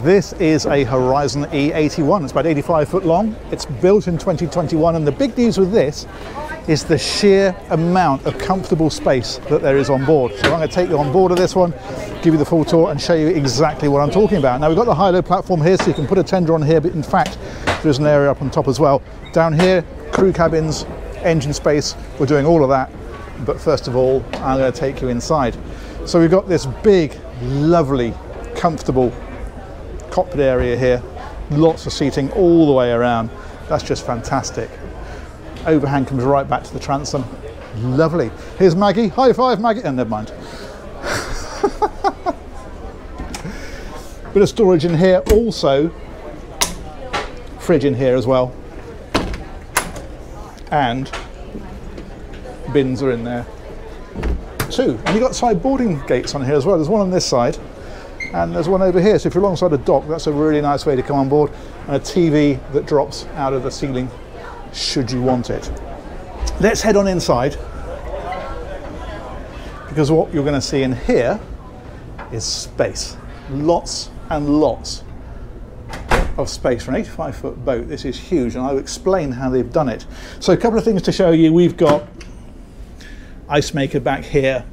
This is a Horizon E81. It's about 85 foot long. It's built in 2021, and the big news with this is the sheer amount of comfortable space that there is on board. So I'm going to take you on board of this one, give you the full tour and show you exactly what I'm talking about. Now we've got the high-low platform here, so you can put a tender on here, but in fact there's an area up on top as well. Down here, crew cabins, engine space, we're doing all of that. But first of all, I'm going to take you inside. So we've got this big, lovely, comfortable cockpit area here, lots of seating all the way around. That's just fantastic. Overhang comes right back to the transom. Lovely. Here's Maggie. High five, Maggie. Oh, never mind. Bit of storage in here. Also, fridge in here as well. And bins are in there too. And you've got side boarding gates on here as well. There's one on this side and there's one over here. So if you're alongside a dock, that's a really nice way to come on board. And a TV that drops out of the ceiling should you want it. Let's head on inside, because what you're going to see in here is space. Lots and lots of space for an 85 foot boat. This is huge, and I'll explain how they've done it. So a couple of things to show you. We've got ice maker back here.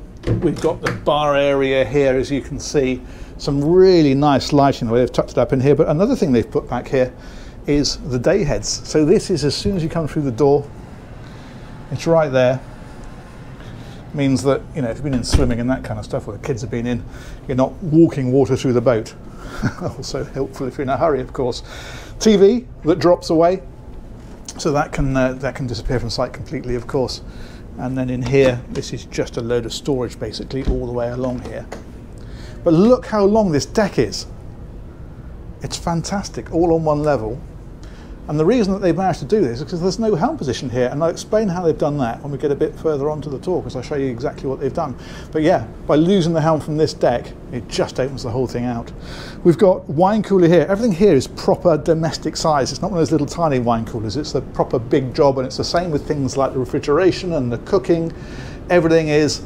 We've got the bar area here, as you can see. Some really nice lighting, the way they've tucked it up in here. But another thing they've put back here is the day heads. So this is as soon as you come through the door, it's right there. Means that, you know, if you've been in swimming and that kind of stuff, or the kids have been in, you're not walking water through the boat. Also helpful if you're in a hurry, of course. TV that drops away, so that can disappear from sight completely, of course. And then in here, this is just a load of storage basically all the way along here. But look how long this deck is. It's fantastic, all on one level. And the reason that they've managed to do this is because there's no helm position here, and I'll explain how they've done that when we get a bit further onto the tour, because I'll show you exactly what they've done. But yeah, by losing the helm from this deck, it just opens the whole thing out. We've got wine cooler here. Everything here is proper domestic size. It's not one of those little tiny wine coolers. It's a proper big job, and it's the same with things like the refrigeration and the cooking. Everything is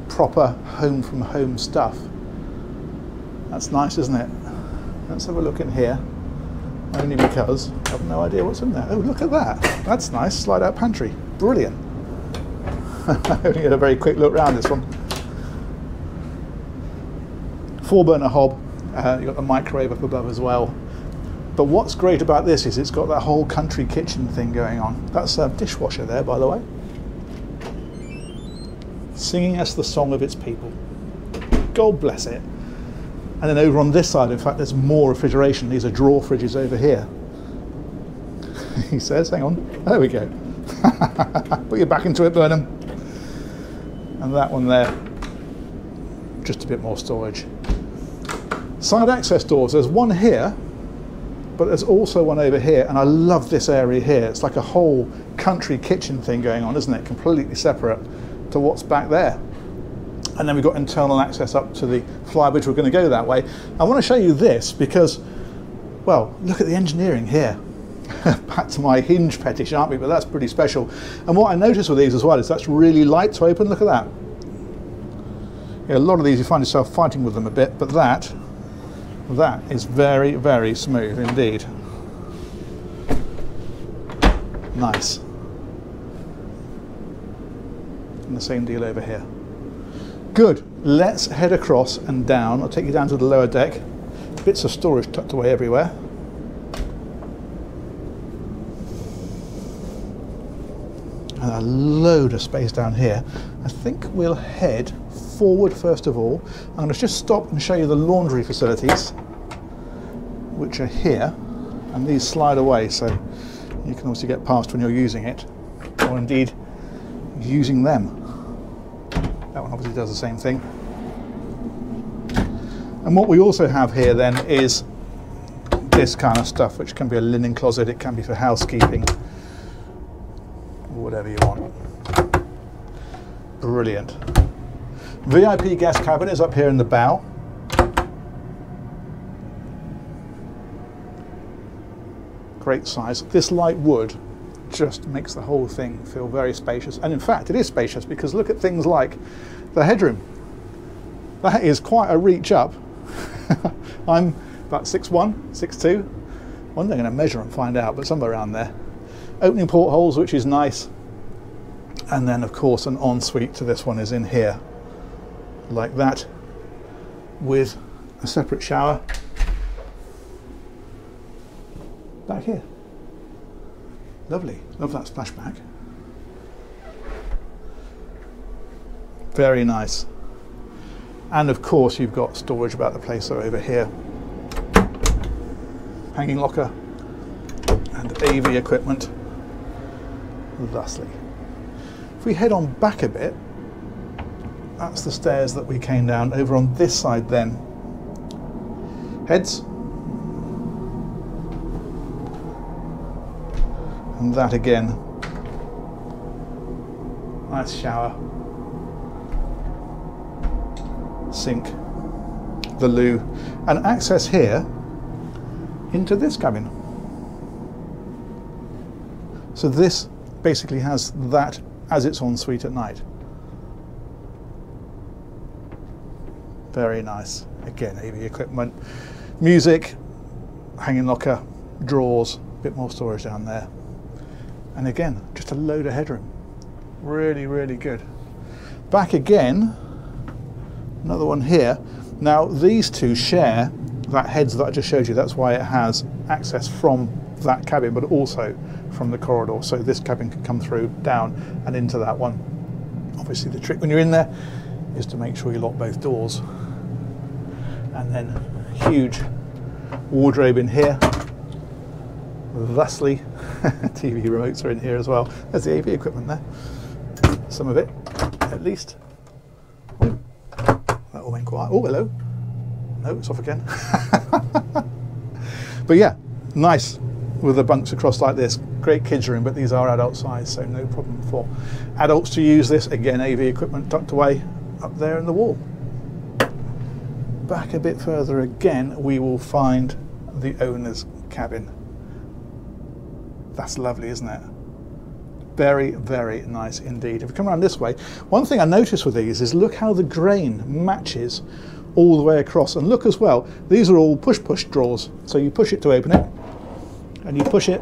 proper home from home stuff. That's nice, isn't it? Let's have a look in here. Only because I have no idea what's in there. Oh, look at that. That's nice. Slide out pantry. Brilliant. I only had a very quick look around this one. 4-burner hob. You've got the microwave up above as well. But what's great about this is it's got that whole country kitchen thing going on. That's a dishwasher there, by the way. Singing us the song of its people. God bless it. And then over on this side, in fact, there's more refrigeration. These are drawer fridges over here. He says, hang on, there we go. Put your back into it, Burnham. And that one there, just a bit more storage. Side access doors, there's one here, but there's also one over here. And I love this area here. It's like a whole country kitchen thing going on, isn't it? Completely separate to what's back there. And then we've got internal access up to the Flybridge. We're going to go that way. I want to show you this because, well, look at the engineering here. Back to my hinge fetish, aren't we? But that's pretty special. And what I notice with these as well is that's really light to open. Look at that. Yeah, a lot of these you find yourself fighting with them a bit, but that is very, very smooth indeed. Nice. And the same deal over here. Good, let's head across and down. I'll take you down to the lower deck. Bits of storage tucked away everywhere. And a load of space down here. I think we'll head forward first of all. I'm going to just stop and show you the laundry facilities, which are here. And these slide away, so you can obviously get past when you're using it, or indeed using them. That one obviously does the same thing. And what we also have here then is this kind of stuff, which can be a linen closet, it can be for housekeeping, or whatever you want. Brilliant. VIP guest cabin is up here in the bow. Great size. This light wood just makes the whole thing feel very spacious. And in fact, it is spacious because look at things like the headroom. That is quite a reach up. I'm about 6'1", 6'2". One day I'm going to measure and find out, but somewhere around there. Opening portholes, which is nice. And then of course an ensuite to this one is in here, like that, with a separate shower back here. Lovely, love that splashback. Very nice. And of course you've got storage about the place over here. Hanging locker and AV equipment, thusly. If we head on back a bit, that's the stairs that we came down. Over on this side then, heads, and that again, nice shower, sink, the loo, and access here into this cabin. So this basically has that as its ensuite at night. Very nice. Again, AV equipment, music, hanging locker, drawers, a bit more storage down there. And again, just a load of headroom. Really, really good. Back again, another one here. Now these two share that heads that I just showed you. That's why it has access from that cabin, but also from the corridor. So this cabin can come through, down and into that one. Obviously the trick when you're in there is to make sure you lock both doors. And then huge wardrobe in here. Thusly, TV remotes are in here as well. There's the AV equipment there. Some of it, at least. Ooh, that all went quiet. Oh, hello. No, it's off again. But yeah, nice with the bunks across like this. Great kids room, but these are adult size, so no problem for adults to use this. Again, AV equipment tucked away up there in the wall. Back a bit further again, we will find the owner's cabin. That's lovely, isn't it? Very, very nice indeed. If we come around this way, one thing I noticed with these is look how the grain matches all the way across. And look as well, these are all push-push drawers. So you push it to open it, and you push it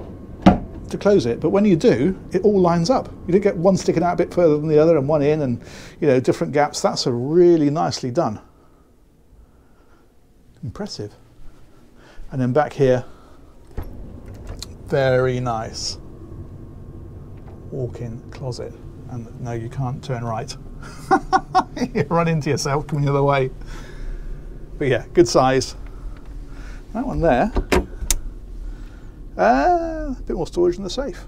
to close it. But when you do, it all lines up. You don't get one sticking out a bit further than the other and one in, and you know, different gaps. That's a really nicely done. Impressive. And then back here, very nice walk-in closet. And no, you can't turn right. You run into yourself coming the other way. But yeah, good size. That one there, a bit more storage in the safe.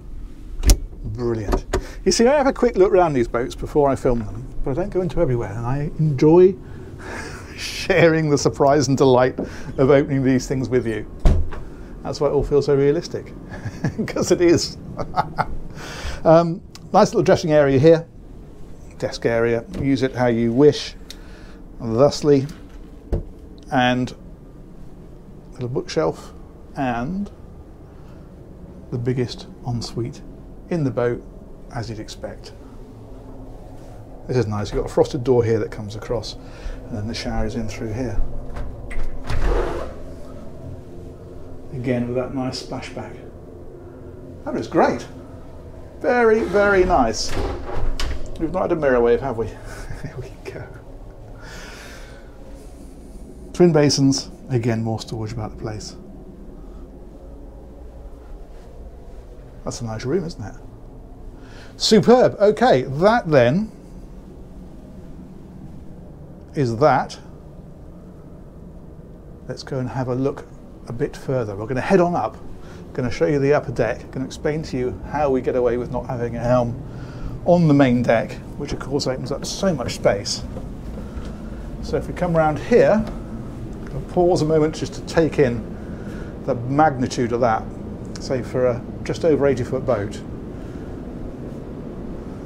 Brilliant. You see, I have a quick look around these boats before I film them, but I don't go into everywhere, and I enjoy sharing the surprise and delight of opening these things with you. That's why it all feels so realistic, because it is. Nice little dressing area here, desk area, use it how you wish, thusly, and a little bookshelf, and the biggest ensuite in the boat, as you'd expect. This is nice. You've got a frosted door here that comes across, and then the shower is in through here. Again with that nice splashback. That is great. Very, very nice. We've not had a mirror wave, have we? There we go. Twin basins, again more storage about the place. That's a nice room, isn't it? Superb. Okay, that then is that. Let's go and have a look a bit further. We're going to head on up. I'm going to show you the upper deck. I'm going to explain to you how we get away with not having a helm on the main deck, which of course opens up so much space. So if we come around here, I'll pause a moment just to take in the magnitude of that, say for a just over 80-foot boat.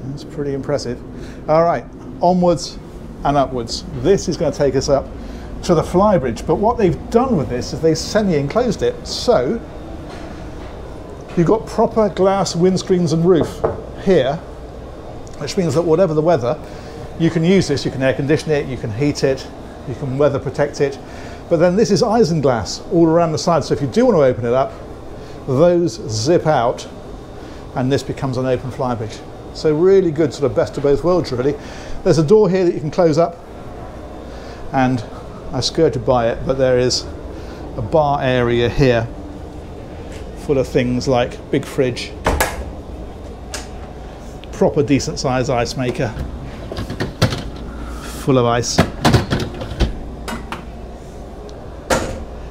That's pretty impressive. All right, onwards and upwards. This is going to take us up to the Flybridge, but what they've done with this is they semi-enclosed it. So you've got proper glass windscreens and roof here, which means that whatever the weather, you can use this. You can air condition it, you can heat it, you can weather protect it. But then this is isinglass all around the side, so if you do want to open it up, those zip out and this becomes an open flybridge. So really good, sort of best of both worlds really. There's a door here that you can close up, and I skirted by it, but there is a bar area here full of things like big fridge, proper decent size ice maker, full of ice.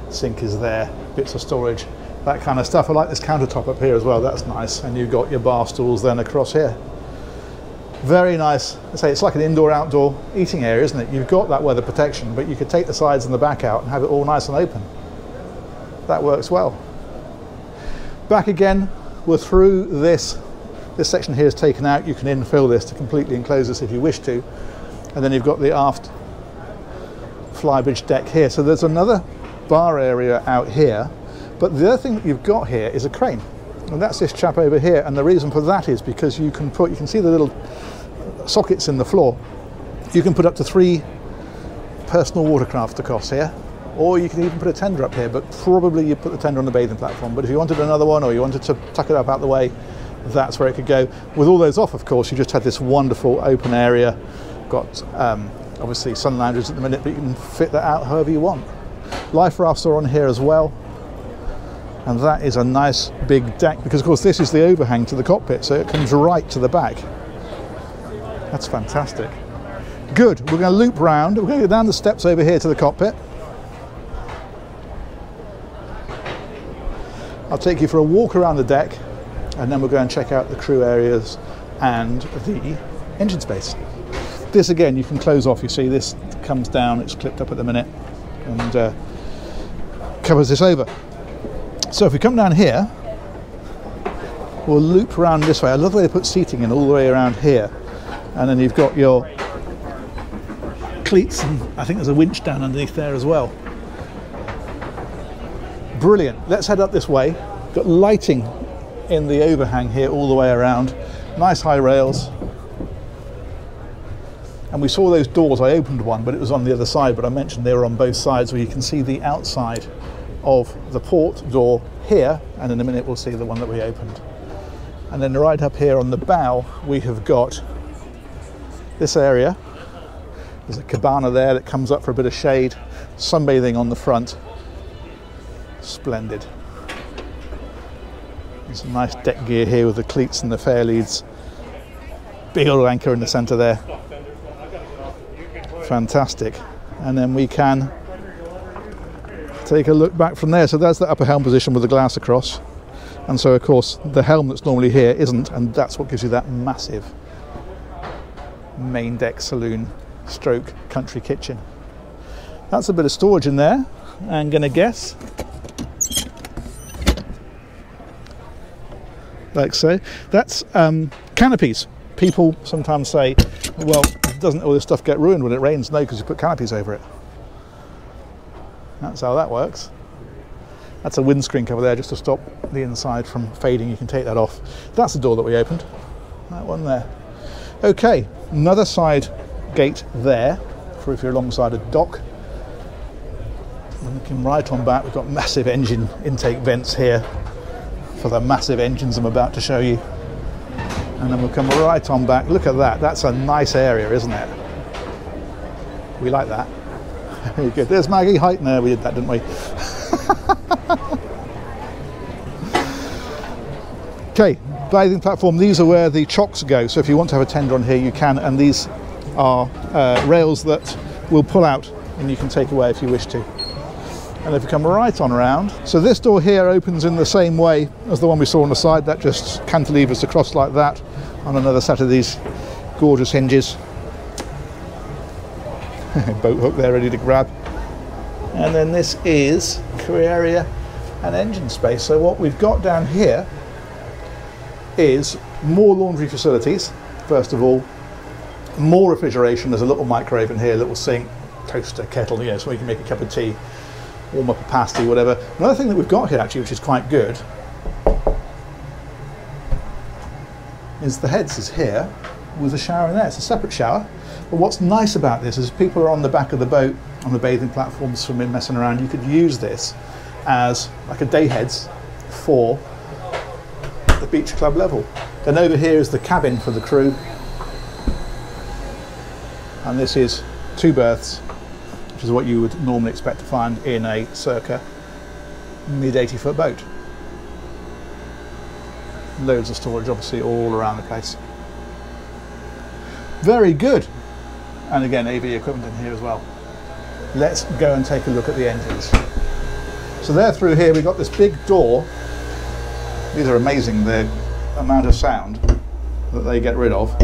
Sink is there, bits of storage, that kind of stuff. I like this countertop up here as well, that's nice. And you've got your bar stools then across here. Very nice. I say it's like an indoor-outdoor eating area, isn't it? You've got that weather protection, but you could take the sides and the back out and have it all nice and open. That works well. Back again, we're through this. This section here is taken out. You can infill this to completely enclose this if you wish to. And then you've got the aft flybridge deck here. So there's another bar area out here. But the other thing that you've got here is a crane. And that's this chap over here. And the reason for that is because you can see the little sockets in the floor. You can put up to 3 personal watercraft across here, or you can even put a tender up here, but probably you put the tender on the bathing platform. But if you wanted another one, or you wanted to tuck it up out the way, that's where it could go. With all those off, of course, you just had this wonderful open area. Got obviously sun loungers at the minute, but you can fit that out however you want. Life rafts are on here as well. And that is a nice big deck, because of course this is the overhang to the cockpit, so it comes right to the back. That's fantastic. Good, we're going to loop round. We're going to go down the steps over here to the cockpit. I'll take you for a walk around the deck, and then we'll go and check out the crew areas and the engine space. This again you can close off. You see this comes down, it's clipped up at the minute, and covers this over. So if we come down here, we'll loop around this way. I love the way they put seating in all the way around here. And then you've got your cleats, and I think there's a winch down underneath there as well. Brilliant. Let's head up this way. Got lighting in the overhang here all the way around. Nice high rails. And we saw those doors. I opened one, but it was on the other side, but I mentioned they were on both sides, where you can see the outside of the port door here, and in a minute we'll see the one that we opened. And then right up here on the bow we have got this area. There's a cabana there that comes up for a bit of shade, sunbathing on the front. Splendid. There's some nice deck gear here with the cleats and the fairleads. Big old anchor in the centre there. Fantastic. And then we can take a look back from there. So that's the upper helm position with the glass across. And so of course the helm that's normally here isn't, and that's what gives you that massive main deck saloon stroke country kitchen. That's a bit of storage in there. I'm gonna guess, like so. That's canopies. People sometimes say, well, doesn't all this stuff get ruined when it rains? No, because you put canopies over it. That's how that works. That's a windscreen cover there just to stop the inside from fading. You can take that off. That's the door that we opened. That one there. Okay, another side gate there for if you're alongside a dock. And looking right on back, we've got massive engine intake vents here for the massive engines I'm about to show you. And then we'll come right on back. Look at that. That's a nice area, isn't it? We like that. Very good. There's Maggie Height. No, we did that, didn't we? Okay, bathing platform. These are where the chocks go. So if you want to have a tender on here, you can. And these are rails that will pull out and you can take away if you wish to. And if you come right on around, so this door here opens in the same way as the one we saw on the side. That just cantilevers across like that on another set of these gorgeous hinges. Boat hook there ready to grab. And then this is crew area and engine space. So what we've got down here is more laundry facilities. First of all, more refrigeration. There's a little microwave in here, a little sink, toaster, kettle, you know, so you can make a cup of tea, warm up a pasty, whatever. Another thing that we've got here actually, which is quite good, is the heads is here with a shower in there. It's a separate shower. But what's nice about this is people are on the back of the boat on the bathing platforms, swimming, messing around. You could use this as like a day heads for the beach club level. Then over here is the cabin for the crew, and this is 2 berths, which is what you would normally expect to find in a circa mid 80 foot boat. Loads of storage obviously all around the place. Very good. And again, AV equipment in here as well. Let's go and take a look at the engines. So there through here we've got this big door. These are amazing, the amount of sound that they get rid of.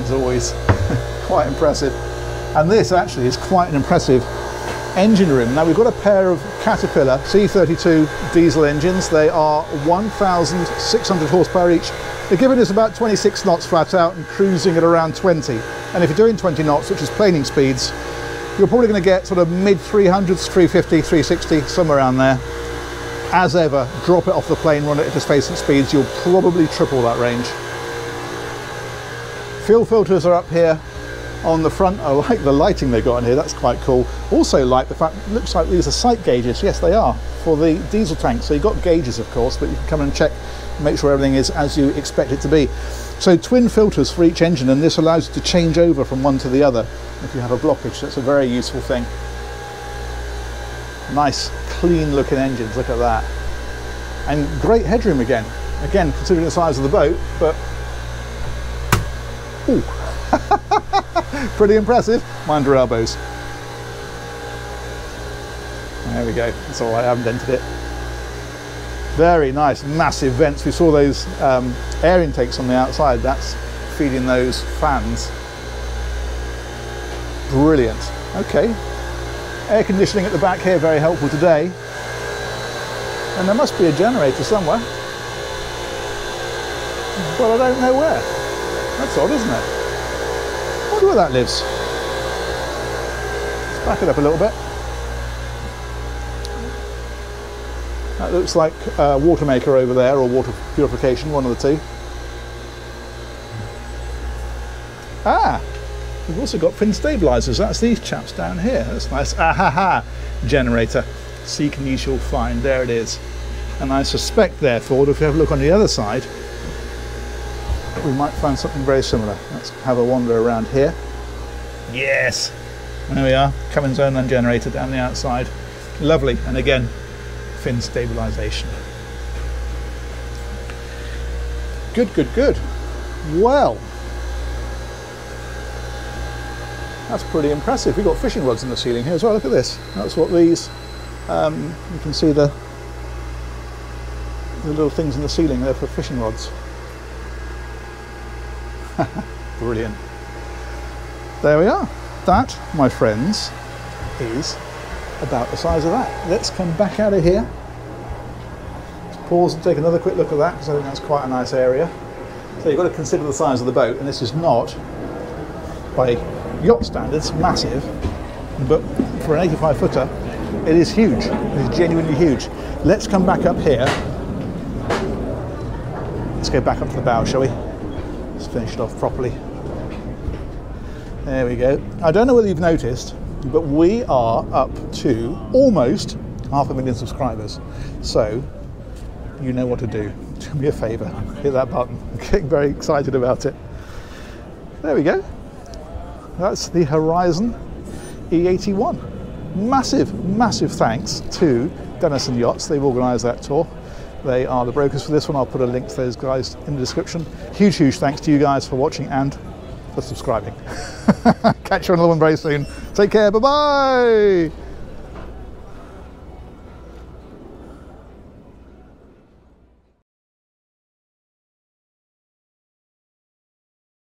It's always quite impressive. And this actually is quite an impressive engine room. Now we've got a pair of Caterpillar C32 diesel engines. They are 1,600 horsepower each. They're giving us about 26 knots flat out and cruising at around 20. And if you're doing 20 knots, which is planing speeds, you're probably going to get sort of mid 300s, 350, 360, somewhere around there. As ever, drop it off the plane, run it at displacement speeds, you'll probably triple that range. Fuel filters are up here on the front. I like the lighting they've got in here, that's quite cool. Also like the fact, it looks like these are sight gauges. Yes, they are, for the diesel tank. So you've got gauges, of course, but you can come and check and make sure everything is as you expect it to be. So twin filters for each engine, and this allows you to change over from one to the other if you have a blockage. That's a very useful thing. Nice, clean looking engines, look at that. And great headroom again. Again, considering the size of the boat, but ooh. Pretty impressive. Mind your elbows. There we go. That's all right, I haven't dented it. Very nice, massive vents. We saw those air intakes on the outside. That's feeding those fans. Brilliant. Okay. Air conditioning at the back here, very helpful today. And there must be a generator somewhere. But I don't know where. That's odd, isn't it? I wonder where that lives. Let's back it up a little bit. That looks like a water maker over there, or water purification, one of the two. Ah! We've also got fin stabilizers. That's these chaps down here. That's nice. Ahaha! Generator. Seek and ye shall find. There it is. And I suspect, therefore, that if you have a look on the other side, we might find something very similar. Let's have a wander around here. Yes! There we are. Cabin zone and generator down the outside. Lovely. And again, fin stabilization. Good, good, good. Well, that's pretty impressive. We've got fishing rods in the ceiling here as well. Look at this. That's what these, you can see the little things in the ceiling there for fishing rods. Brilliant. There we are. That, my friends, is about the size of that. Let's come back out of here. Let's pause and take another quick look at that, because I think that's quite a nice area. So you've got to consider the size of the boat, and this is not, by yacht standards, massive, but for an 85 footer it is huge. It is genuinely huge. Let's come back up here. Let's go back up to the bow, shall we? Let's finish it off properly. There we go. I don't know whether you've noticed, but we are up to almost 500,000 subscribers. So you know what to do. Do me a favour, hit that button. I'm getting very excited about it. There we go. That's the Horizon E81. Massive, massive thanks to Denison Yachts. They've organised that tour. They are the brokers for this one. I'll put a link to those guys in the description. Huge, huge thanks to you guys for watching and for subscribing. Catch you on another one very soon. Take care, bye-bye!